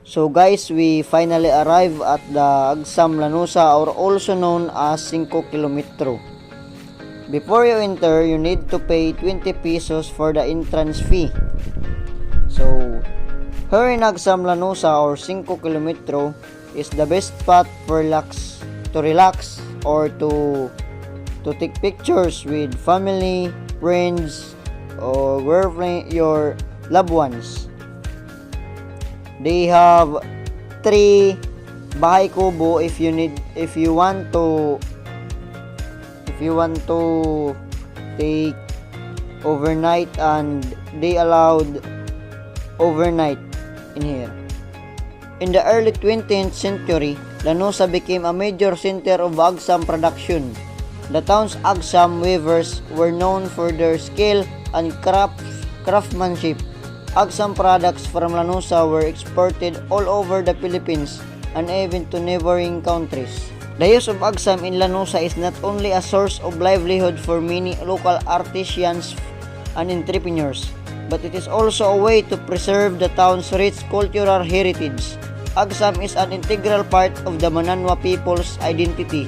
So guys, we finally arrive at the Agsam Lanusa, or also known as 5 Kilometro. Before you enter, you need to pay 20 pesos for the entrance fee. So here in Agsam Lanusa, or 5 Kilometro, is the best spot for to relax or to take pictures with family, friends, or girlfriend, your loved ones. They have 3 bahay kubo if you want to take overnight, and they allowed overnight in here. In the early 20th century, Lanusa became a major center of Agsam production. The town's Agsam weavers were known for their skill and craftsmanship. Agsam products from Lanusa were exported all over the Philippines and even to neighboring countries. The use of Agsam in Lanusa is not only a source of livelihood for many local artisans and entrepreneurs, but it is also a way to preserve the town's rich cultural heritage. Agsam is an integral part of the Mananwa people's identity.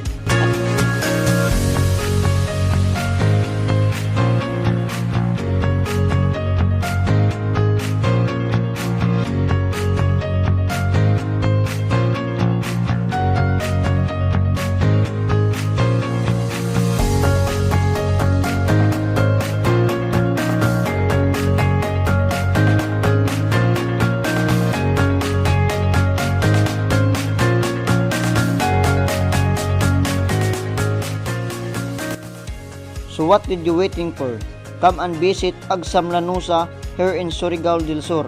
So what did you waiting for? Come and visit Agsam Lanusa here in Surigao del Sur.